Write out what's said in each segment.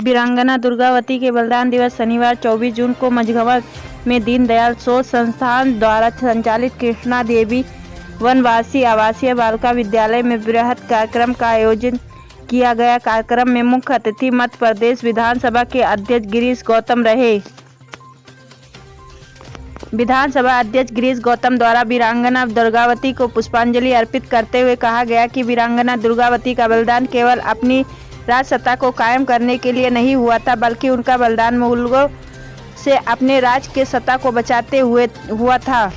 वीरांगना दुर्गावती के बलिदान दिवस शनिवार 24 जून को मझगंवा में दीनदयाल शोध संस्थान द्वारा संचालित कृष्णा देवी वनवासी आवासीय बालिका विद्यालय में बृहद कार्यक्रम का आयोजन किया गया। कार्यक्रम में मुख्य अतिथि मध्य प्रदेश विधानसभा के अध्यक्ष गिरीश गौतम रहे। विधानसभा अध्यक्ष गिरीश गौतम द्वारा वीरांगना दुर्गावती को पुष्पांजलि अर्पित करते हुए कहा गया कि वीरांगना दुर्गावती का बलिदान केवल अपनी राज सत्ता को कायम करने के लिए नहीं हुआ था, बल्कि उनका बलिदान मुगलों से अपने राज के सत्ता को बचाते हुए हुआ था,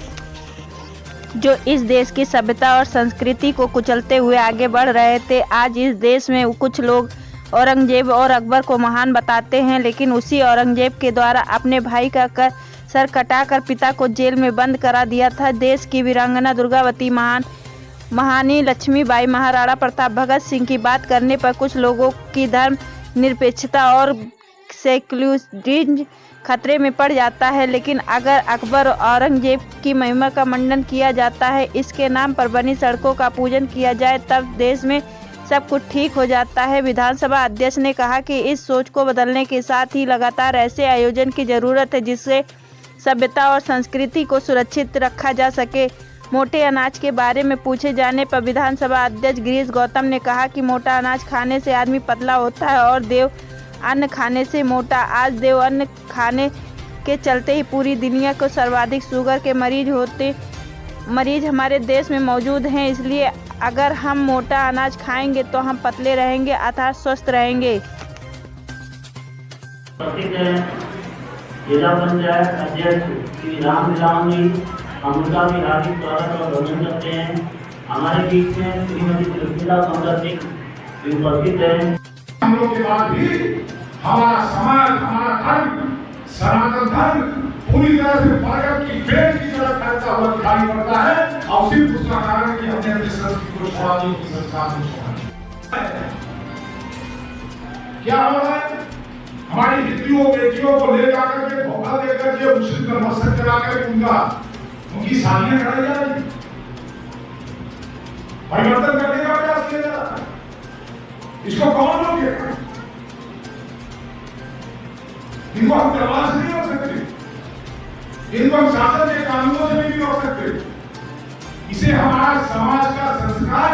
जो इस देश की सभ्यता और संस्कृति को कुचलते हुए आगे बढ़ रहे थे। आज इस देश में कुछ लोग औरंगजेब और अकबर को महान बताते हैं, लेकिन उसी औरंगजेब के द्वारा अपने भाई का सर कटाकर पिता को जेल में बंद करा दिया था। देश की वीरांगना दुर्गावती महारानी लक्ष्मीबाई, महाराणा प्रताप, भगत सिंह की बात करने पर कुछ लोगों की धर्म निरपेक्षता और सेक्युलरिज्म खतरे में पड़ जाता है, लेकिन अगर अकबर और औरंगजेब की महिमा का मंडन किया जाता है, इसके नाम पर बनी सड़कों का पूजन किया जाए, तब देश में सब कुछ ठीक हो जाता है। विधानसभा अध्यक्ष ने कहा कि इस सोच को बदलने के साथ ही लगातार ऐसे आयोजन की जरूरत है जिससे सभ्यता और संस्कृति को सुरक्षित रखा जा सके। मोटे अनाज के बारे में पूछे जाने पर विधानसभा अध्यक्ष गिरीश गौतम ने कहा कि मोटा अनाज खाने से आदमी पतला होता है और देव अन्न खाने से मोटा। आज देव अन्न खाने के चलते ही पूरी दुनिया को सर्वाधिक शुगर के मरीज हमारे देश में मौजूद हैं। इसलिए अगर हम मोटा अनाज खाएंगे तो हम पतले रहेंगे अर्थात स्वस्थ रहेंगे। जिला पंचायत अध्यक्ष श्री राम जी हम उनका भी हार्दिक स्वागत और अभिनंदन करते हैं। हमारे बीच में श्रीमती सुशीला सुंदर सिंह उपस्थित हैं। हम लोग के बाद भी हमारा समाज, हमारा धर्म, सनातन धर्म पूरी तरह से बरगद की पेड़ की तरह फैलता हुआ दिखाई पड़ता है और सिर्फ उसका कारण कि हमने अपनी संस्कृति को छोड़ा नहीं, अपनी संस्कार को छोड़ा। क्या हो रहा है? हमारी हिंदुओं बेटियों को ले जाकर के धोखा देकर के मुस्लिम पर मसक कराकर उनकी शादियां कराई जा रही, परिवर्तन करने का प्रयास किया जा रहा है। इसको कौन रोकेगा? इनको हम दरबार से नहीं रोक सकते, इनको हम शासन के कानूनों से नहीं रोक सकते। इसे हमारा समाज का संस्कार,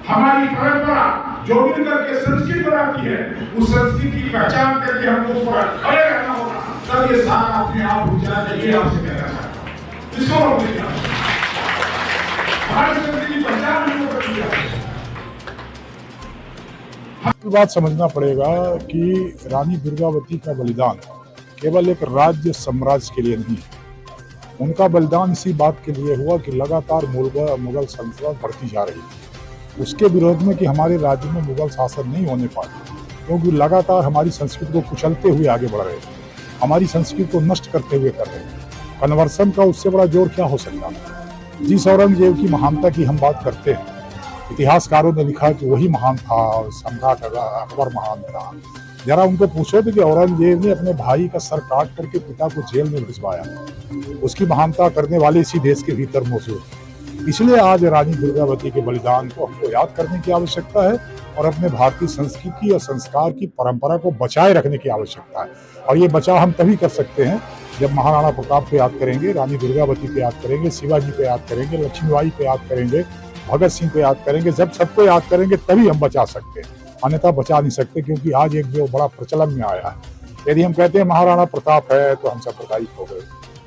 हमारी परंपरा जो मिलकर के संस्कृति बनाती है, उस संस्कृति की पहचान करके हमको उस पर खड़े रहना होगा, तब ये सारा अपने आप हो जाएगा। ये आपसे कहना चाहता हूं, इसको रोकने का हमारी संस्कृति की पहचान नहीं हो सकती। बात समझना पड़ेगा कि रानी दुर्गावती का बलिदान केवल एक राज्य साम्राज्य के लिए नहीं है। उनका बलिदान इसी बात के लिए हुआ कि लगातार मुगल सल्तनत बढ़ती जा रही थी, उसके विरोध में कि हमारे राज्य में मुगल शासन नहीं होने पाए, क्योंकि लगातार हमारी संस्कृति को कुचलते हुए आगे बढ़ रहे थे, हमारी संस्कृति को नष्ट करते हुए कर रहे थे। कन्वर्सन का उससे बड़ा जोर क्या हो सकता है? जिस औरंगजेब की महानता की हम बात करते हैं, इतिहासकारों ने लिखा कि वही महान था और सम्राट अकबर महान था। जरा उनको पूछो तो कि औरंगजेब ने अपने भाई का सर काट करके पिता को जेल में भिजवाया, उसकी महानता करने वाले इसी देश के भीतर मौजूद। इसलिए आज रानी दुर्गावती के बलिदान को हमको याद करने की आवश्यकता है और अपने भारतीय संस्कृति और संस्कार की परंपरा को बचाए रखने की आवश्यकता है। और ये बचाव हम तभी कर सकते हैं जब महाराणा प्रताप को याद करेंगे, रानी दुर्गावती को याद करेंगे, शिवाजी को याद करेंगे, लक्ष्मीबाई को याद करेंगे, भगत सिंह को याद करेंगे। जब सबको याद करेंगे तभी हम बचा सकते हैं, अन्यथा बचा नहीं सकते। क्योंकि आज एक जो बड़ा प्रचलन में आया है, यदि हम कहते हैं महाराणा प्रताप है तो हम सांप्रदायिक हो गए,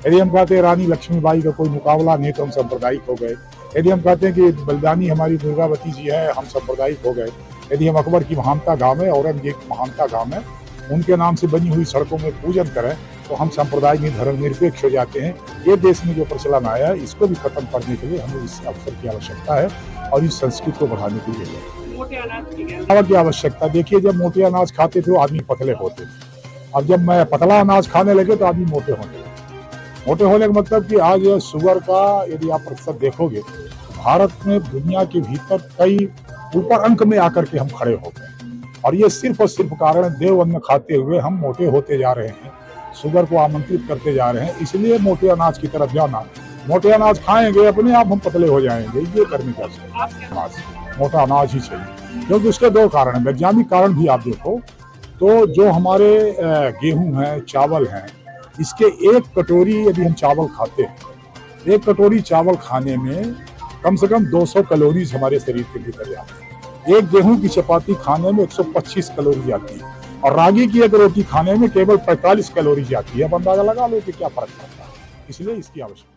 यदि हम कहते हैं रानी लक्ष्मीबाई का कोई मुकाबला नहीं तो हम सांप्रदायिक हो गए, यदि हम कहते हैं कि बलिदानी हमारी दुर्गावती जी है हम सांप्रदायिक हो गए, यदि हम अकबर की महानता गावें, औरंगजेब की महानता गावें, उनके नाम से बनी हुई सड़कों में पूजन करें तो हम सांप्रदायिक धर्म निरपेक्ष हो जाते हैं। ये देश में जो प्रचलन आया है इसको भी खत्म करने के लिए हमें इस अवसर की आवश्यकता है और इस संस्कृति को बढ़ाने के लिए की आवश्यकता। देखिए, जब मोटे अनाज खाते थे वो आदमी पतले होते थे, अब जब मैं पतला अनाज खाने लगे तो आदमी मोटे होने लगे। मोटे होने का मतलब कि आज शुगर का यदि आप प्रतिशत देखोगे, भारत में दुनिया के भीतर कई ऊपर अंक में आकर के हम खड़े हो गए, और ये सिर्फ और सिर्फ कारण देव अन्न खाते हुए हम मोटे होते जा रहे हैं, शुगर को आमंत्रित करते जा रहे हैं। इसलिए मोटे अनाज की तरफ जाना, मोटे अनाज खाएंगे अपने आप हम पतले हो जाएंगे, ये करने का मोटा अनाज ही चाहिए। क्योंकि उसके दो कारण हैं, वैज्ञानिक कारण भी आप देखो तो जो हमारे गेहूं है, चावल हैं, इसके एक कटोरी यदि हम चावल खाते हैं, एक कटोरी चावल खाने में कम से कम 200 कैलोरीज हमारे शरीर के भीतर जाती है। एक गेहूं की चपाती खाने में 125 कैलोरी आती है और रागी की एक रोटी खाने में केवल 45 कैलोरी आती है। अब अंदाजा लगा लो कि क्या फर्क पड़ता है, इसलिए इसकी आवश्यकता